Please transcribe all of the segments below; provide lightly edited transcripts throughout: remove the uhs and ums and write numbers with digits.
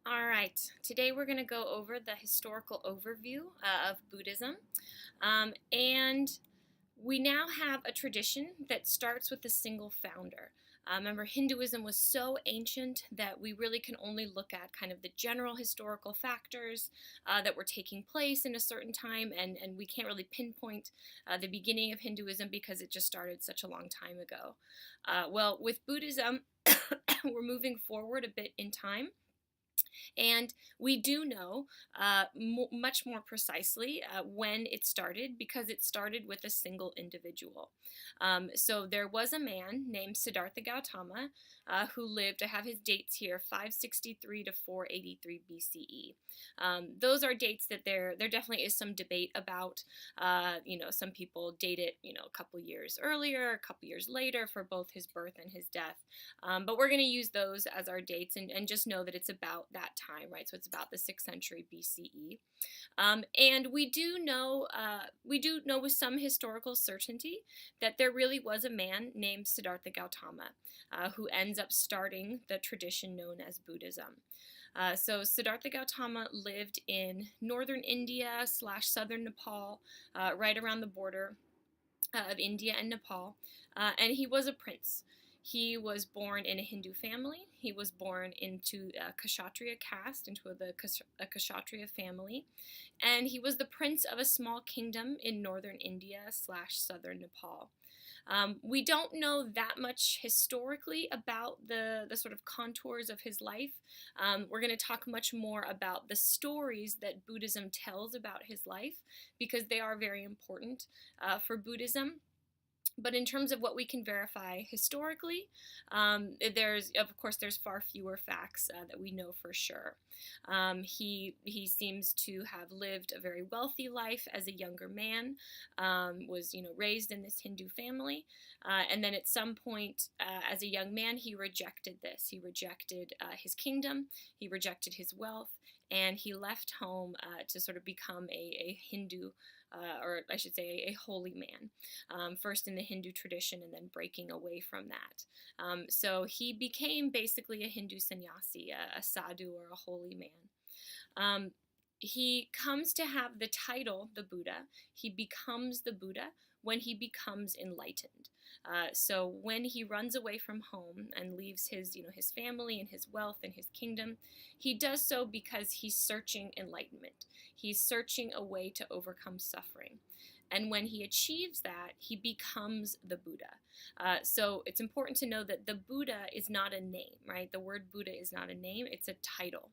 All right, today we're going to go over the historical overview of Buddhism. And we now have a tradition that starts with a single founder. Remember, Hinduism was so ancient that we really can only look at kind of the general historical factors that were taking place in a certain time, and we can't really pinpoint the beginning of Hinduism because it just started such a long time ago. Well, with Buddhism, we're moving forward a bit in time. And we do know much more precisely when it started because it started with a single individual. So there was a man named Siddhartha Gautama who lived, I have his dates here, 563 to 483 BCE. Those are dates that there definitely is some debate about. Some people date it, a couple years earlier, a couple years later for both his birth and his death. But we're going to use those as our dates and just know that it's about that time, right? So it's about the 6th century BCE. And we do know with some historical certainty that there really was a man named Siddhartha Gautama who ends up starting the tradition known as Buddhism. So Siddhartha Gautama lived in northern India / southern Nepal, right around the border of India and Nepal, and he was a prince. He was born in a Hindu family. He was born into a Kshatriya caste, into a Kshatriya family, and he was the prince of a small kingdom in northern India / southern Nepal. We don't know that much historically about the sort of contours of his life. We're going to talk much more about the stories that Buddhism tells about his life because they are very important for Buddhism. But in terms of what we can verify historically, there's far fewer facts that we know for sure. He seems to have lived a very wealthy life as a younger man, was raised in this Hindu family, and then at some point as a young man he rejected this. He rejected his kingdom, he rejected his wealth, and he left home to sort of become a Hindu, or I should say a holy man, first in the Hindu tradition and then breaking away from that. So he became basically a Hindu sannyasi, a sadhu or a holy man. He comes to have the title, the Buddha. He becomes the Buddha when he becomes enlightened. So when he runs away from home and leaves his family and his wealth and his kingdom, he does so because he's searching enlightenment. He's searching a way to overcome suffering. And when he achieves that, he becomes the Buddha. So it's important to know that the Buddha is not a name, right? The word Buddha is not a name, it's a title.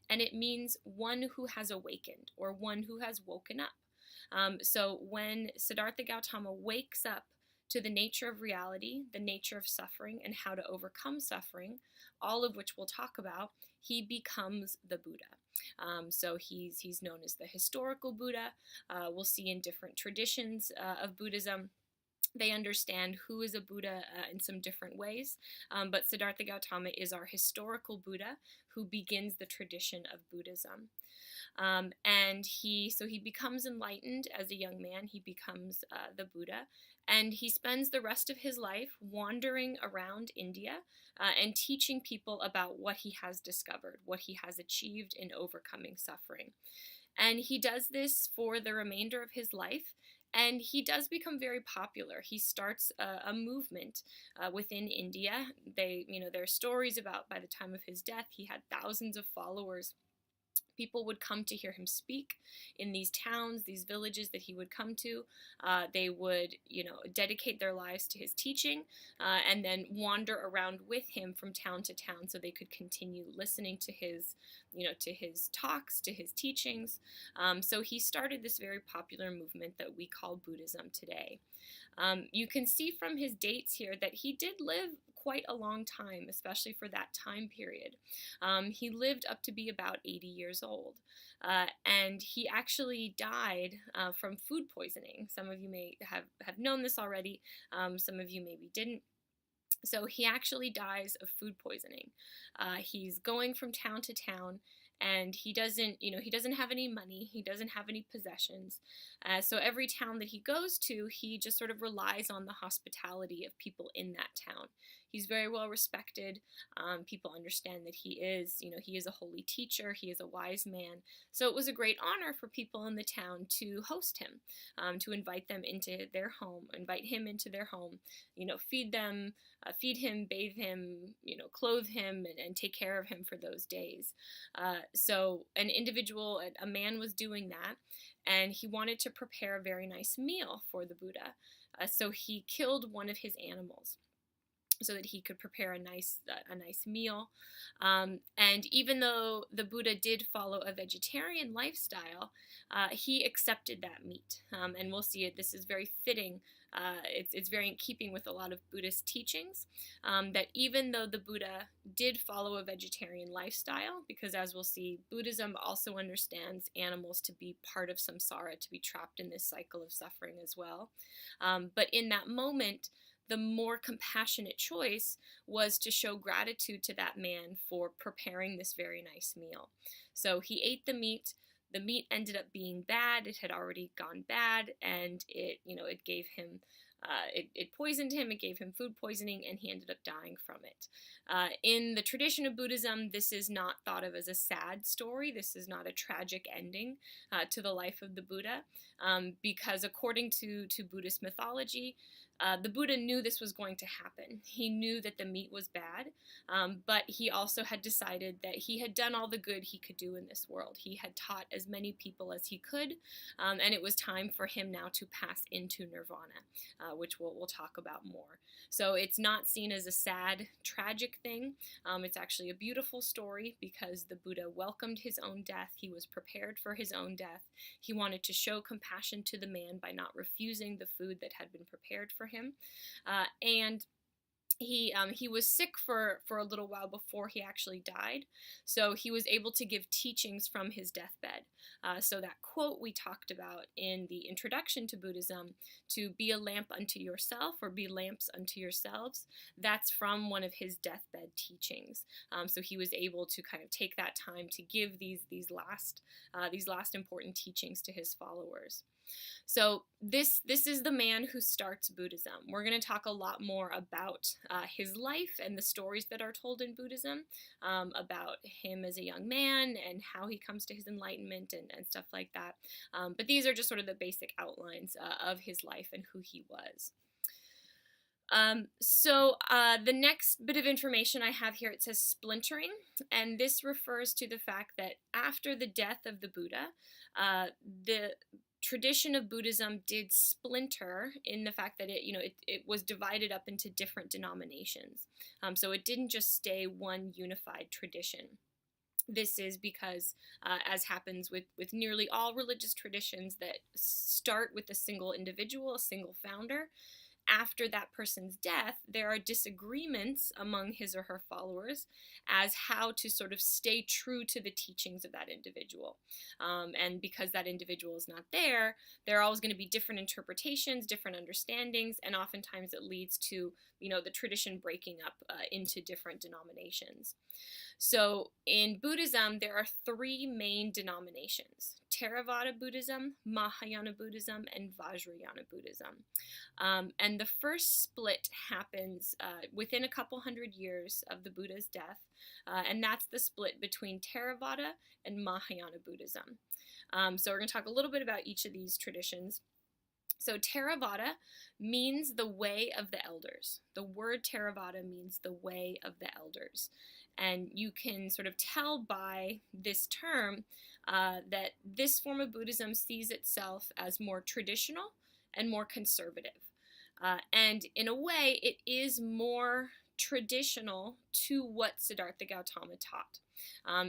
And it means one who has awakened or one who has woken up. So when Siddhartha Gautama wakes up to the nature of reality, the nature of suffering, and how to overcome suffering, all of which we'll talk about, he becomes the Buddha. So he's known as the historical Buddha. We'll see in different traditions of Buddhism, they understand who is a Buddha in some different ways, but Siddhartha Gautama is our historical Buddha who begins the tradition of Buddhism. And he becomes enlightened as a young man. He becomes the Buddha, and he spends the rest of his life wandering around India and teaching people about what he has discovered, what he has achieved in overcoming suffering. And he does this for the remainder of his life. And he does become very popular. He starts a movement within India. There are stories about by the time of his death, he had thousands of followers. People would come to hear him speak in these towns, these villages that he would come to. They would, dedicate their lives to his teaching and then wander around with him from town to town so they could continue listening to his, to his talks, to his teachings. So he started this very popular movement that we call Buddhism today. You can see from his dates here that he did live quite a long time, especially for that time period. He lived up to be about 80 years old, and he actually died from food poisoning. Some of you may have known this already, some of you maybe didn't. So he actually dies of food poisoning. He's going from town to town, and he doesn't have any money, he doesn't have any possessions. So every town that he goes to, he just sort of relies on the hospitality of people in that town. He's very well respected. People understand that he is a holy teacher. He is a wise man. So it was a great honor for people in the town to host him, to invite him into their home, feed them, feed him, bathe him, clothe him, and take care of him for those days. So a man was doing that, and he wanted to prepare a very nice meal for the Buddha. So he killed one of his animals so that he could prepare a nice meal. And even though the Buddha did follow a vegetarian lifestyle, he accepted that meat. And we'll see it. This is very fitting. It's very in keeping with a lot of Buddhist teachings, that even though the Buddha did follow a vegetarian lifestyle, because as we'll see, Buddhism also understands animals to be part of samsara, to be trapped in this cycle of suffering as well. But in that moment, the more compassionate choice was to show gratitude to that man for preparing this very nice meal. So he ate the meat. The meat ended up being bad. It had already gone bad, and it gave him, it poisoned him. It gave him food poisoning, and he ended up dying from it. In the tradition of Buddhism, this is not thought of as a sad story. This is not a tragic ending to the life of the Buddha, because according to Buddhist mythology, the Buddha knew this was going to happen. He knew that the meat was bad, but he also had decided that he had done all the good he could do in this world. He had taught as many people as he could, and it was time for him now to pass into nirvana, which we'll talk about more. So it's not seen as a sad, tragic thing. It's actually a beautiful story because the Buddha welcomed his own death. He was prepared for his own death. He wanted to show compassion to the man by not refusing the food that had been prepared for him. And he was sick for a little while before he actually died, so he was able to give teachings from his deathbed. So that quote we talked about in the introduction to Buddhism, to be a lamp unto yourself or be lamps unto yourselves, that's from one of his deathbed teachings. So he was able to kind of take that time to give these last important teachings to his followers. So this is the man who starts Buddhism. We're going to talk a lot more about his life and the stories that are told in Buddhism, about him as a young man and how he comes to his enlightenment and stuff like that. But these are just sort of the basic outlines of his life and who he was. So the next bit of information I have here, it says splintering, and this refers to the fact that after the death of the Buddha, the tradition of Buddhism did splinter in the fact that it was divided up into different denominations. So it didn't just stay one unified tradition. This is because, as happens with nearly all religious traditions that start with a single individual, a single founder, after that person's death, there are disagreements among his or her followers as how to sort of stay true to the teachings of that individual. And because that individual is not there are always going to be different interpretations, different understandings, and oftentimes it leads to, the tradition breaking up into different denominations. So in Buddhism, there are three main denominations: Theravada Buddhism, Mahayana Buddhism, and Vajrayana Buddhism. And the first split happens within a couple hundred years of the Buddha's death, and that's the split between Theravada and Mahayana Buddhism. So we're going to talk a little bit about each of these traditions. So Theravada means the way of the elders. The word Theravada means the way of the elders. And you can sort of tell by this term that this form of Buddhism sees itself as more traditional and more conservative. And in a way, it is more traditional to what Siddhartha Gautama taught.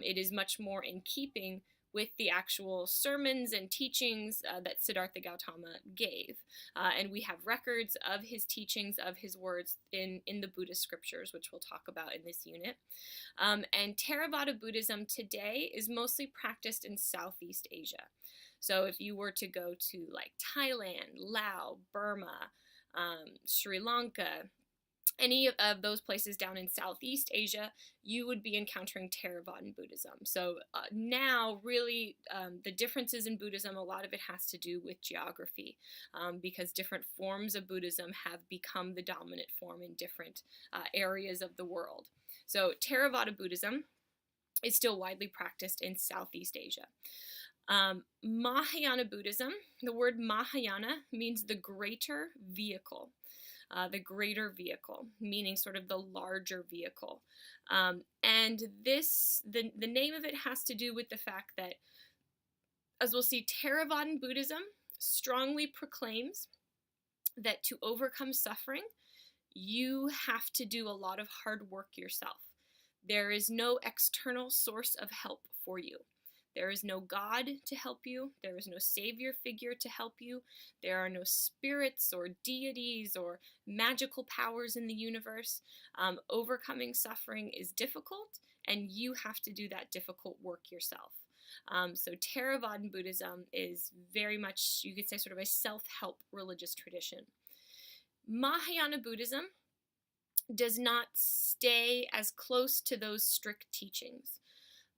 It is much more in keeping with the actual sermons and teachings that Siddhartha Gautama gave. And we have records of his teachings, of his words in the Buddhist scriptures, which we'll talk about in this unit. And Theravada Buddhism today is mostly practiced in Southeast Asia. So if you were to go to like Thailand, Laos, Burma, Sri Lanka, any of those places down in Southeast Asia, you would be encountering Theravadan Buddhism. So now, really, the differences in Buddhism, a lot of it has to do with geography, because different forms of Buddhism have become the dominant form in different areas of the world. So Theravada Buddhism is still widely practiced in Southeast Asia. Mahayana Buddhism, the word Mahayana means the greater vehicle. The greater vehicle, meaning sort of the larger vehicle. And the name of it has to do with the fact that, as we'll see, Theravadan Buddhism strongly proclaims that to overcome suffering, you have to do a lot of hard work yourself. There is no external source of help for you. There is no God to help you. There is no savior figure to help you. There are no spirits or deities or magical powers in the universe. Overcoming suffering is difficult, and you have to do that difficult work yourself. So Theravadan Buddhism is very much, you could say, sort of a self-help religious tradition. Mahayana Buddhism does not stay as close to those strict teachings.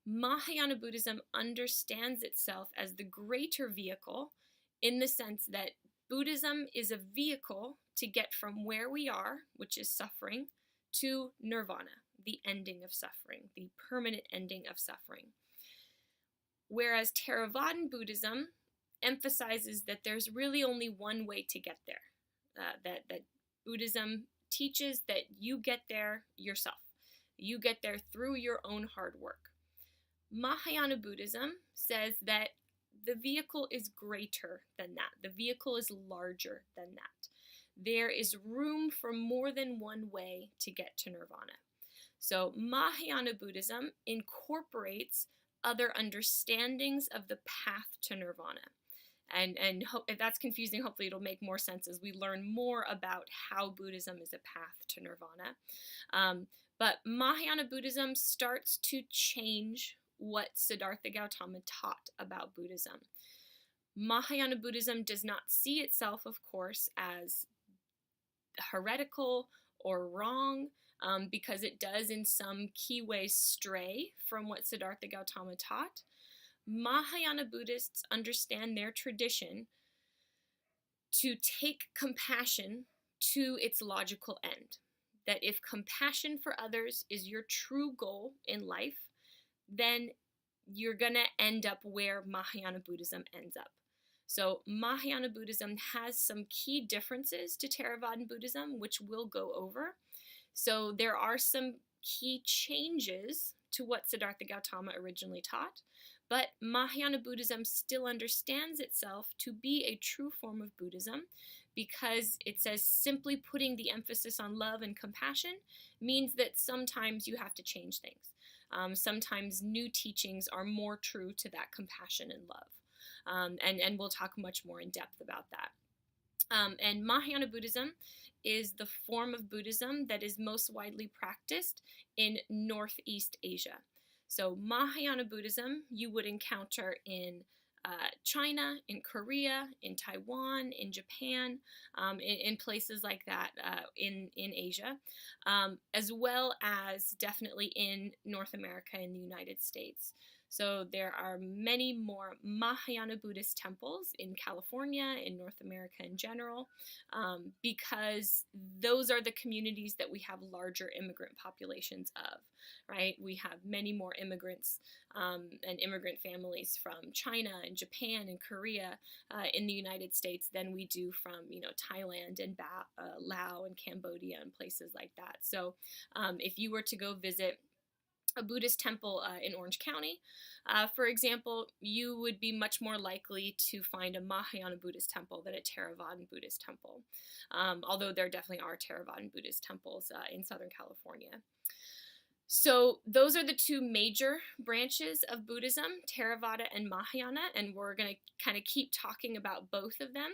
Mahayana Buddhism understands itself as the greater vehicle, in the sense that Buddhism is a vehicle to get from where we are, which is suffering, to nirvana, the ending of suffering, the permanent ending of suffering. Whereas Theravadan Buddhism emphasizes that there's really only one way to get there, that Buddhism teaches that you get there yourself. You get there through your own hard work. Mahayana Buddhism says that the vehicle is greater than that. The vehicle is larger than that. There is room for more than one way to get to nirvana. So Mahayana Buddhism incorporates other understandings of the path to nirvana. And if that's confusing, hopefully it'll make more sense as we learn more about how Buddhism is a path to nirvana. But Mahayana Buddhism starts to change what Siddhartha Gautama taught about Buddhism. Mahayana Buddhism does not see itself, of course, as heretical or wrong, because it does in some key ways stray from what Siddhartha Gautama taught. Mahayana Buddhists understand their tradition to take compassion to its logical end. That if compassion for others is your true goal in life, then you're going to end up where Mahayana Buddhism ends up. So Mahayana Buddhism has some key differences to Theravadan Buddhism, which we'll go over. So there are some key changes to what Siddhartha Gautama originally taught, but Mahayana Buddhism still understands itself to be a true form of Buddhism, because it says simply putting the emphasis on love and compassion means that sometimes you have to change things. Sometimes new teachings are more true to that compassion and love. And we'll talk much more in depth about that. And Mahayana Buddhism is the form of Buddhism that is most widely practiced in Northeast Asia. So Mahayana Buddhism you would encounter in China, in Korea, in Taiwan, in Japan, in places like that in Asia, as well as definitely in North America and the United States. So there are many more Mahayana Buddhist temples in California, in North America in general, because those are the communities that we have larger immigrant populations of, right? We have many more immigrants and immigrant families from China and Japan and Korea in the United States than we do from, Thailand and Laos and Cambodia and places like that. So if you were to go visit a Buddhist temple in Orange County, for example, you would be much more likely to find a Mahayana Buddhist temple than a Theravadan Buddhist temple, although there definitely are Theravadan Buddhist temples in Southern California. So those are the two major branches of Buddhism, Theravada and Mahayana, and we're going to kind of keep talking about both of them.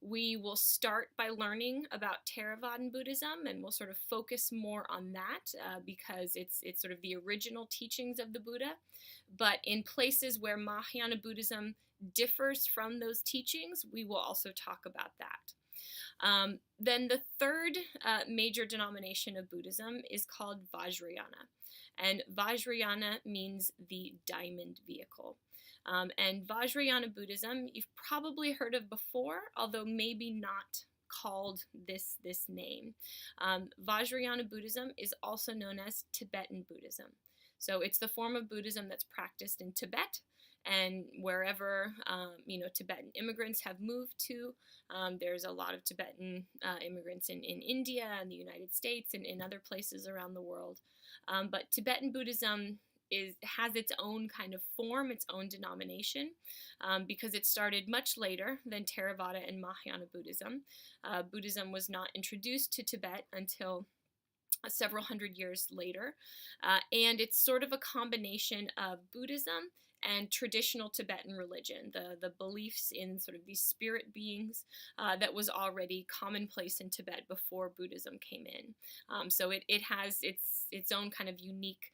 We will start by learning about Theravadan Buddhism, and we'll sort of focus more on that because it's sort of the original teachings of the Buddha. But in places where Mahayana Buddhism differs from those teachings, we will also talk about that. Then the third major denomination of Buddhism is called Vajrayana. And Vajrayana means the diamond vehicle. And Vajrayana Buddhism, you've probably heard of before, although maybe not called this name. Vajrayana Buddhism is also known as Tibetan Buddhism. So it's the form of Buddhism that's practiced in Tibet, and wherever Tibetan immigrants have moved to. There's a lot of Tibetan immigrants in India and the United States and in other places around the world. But Tibetan Buddhism has its own kind of form, its own denomination, because it started much later than Theravada and Mahayana Buddhism. Buddhism was not introduced to Tibet until several hundred years later, and it's sort of a combination of Buddhism and traditional Tibetan religion, the beliefs in sort of these spirit beings that was already commonplace in Tibet before Buddhism came in. So it has its own kind of unique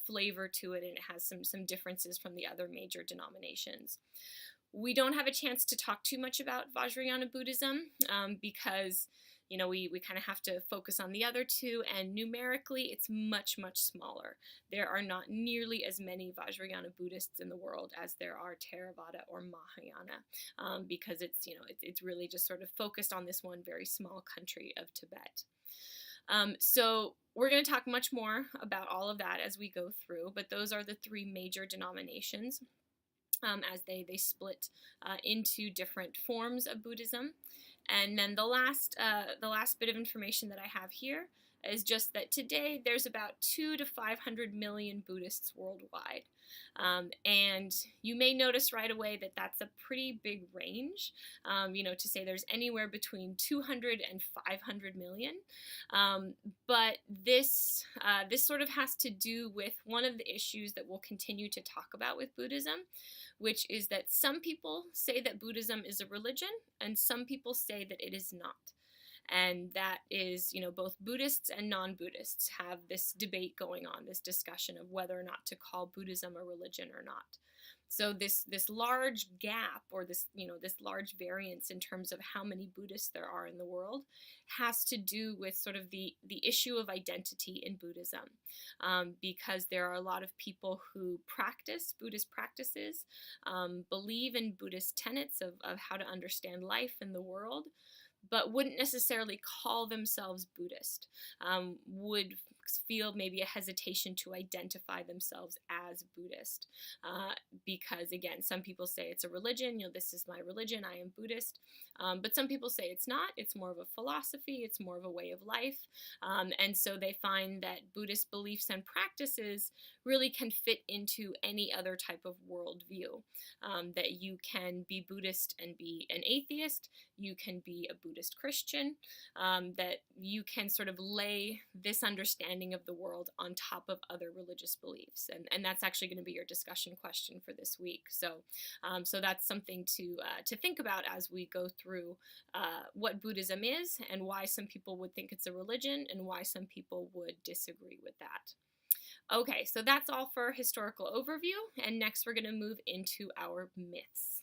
flavor to it, and it has some differences from the other major denominations. We don't have a chance to talk too much about Vajrayana Buddhism because we kind of have to focus on the other two, and numerically it's much, much smaller. There are not nearly as many Vajrayana Buddhists in the world as there are Theravada or Mahayana, because it's really just sort of focused on this one very small country of Tibet. So we're going to talk much more about all of that as we go through, but those are the three major denominations as they split into different forms of Buddhism. And then the last bit of information that I have here is just that today there's about 200 to 500 million Buddhists worldwide. And you may notice right away that that's a pretty big range, to say there's anywhere between 200 and 500 million. But this sort of has to do with one of the issues that we'll continue to talk about with Buddhism, which is that some people say that Buddhism is a religion and some people say that it is not. And that is, both Buddhists and non-Buddhists have this debate going on, this discussion of whether or not to call Buddhism a religion or not. So this large gap, or this large variance in terms of how many Buddhists there are in the world, has to do with sort of the issue of identity in Buddhism, because there are a lot of people who practice Buddhist practices, believe in Buddhist tenets of how to understand life in the world, but wouldn't necessarily call themselves Buddhist, would feel maybe a hesitation to identify themselves as Buddhist, because again, some people say it's a religion, this is my religion, I am Buddhist, but some people say it's not, it's more of a philosophy, it's more of a way of life, and so they find that Buddhist beliefs and practices really can fit into any other type of worldview, that you can be Buddhist and be an atheist, you can be a Buddhist Christian, that you can sort of lay this understanding of the world on top of other religious beliefs, and that's actually going to be your discussion question for this week. So that's something to think about as we go through what Buddhism is and why some people would think it's a religion and why some people would disagree with that. Okay, so that's all for historical overview, and next we're going to move into our myths.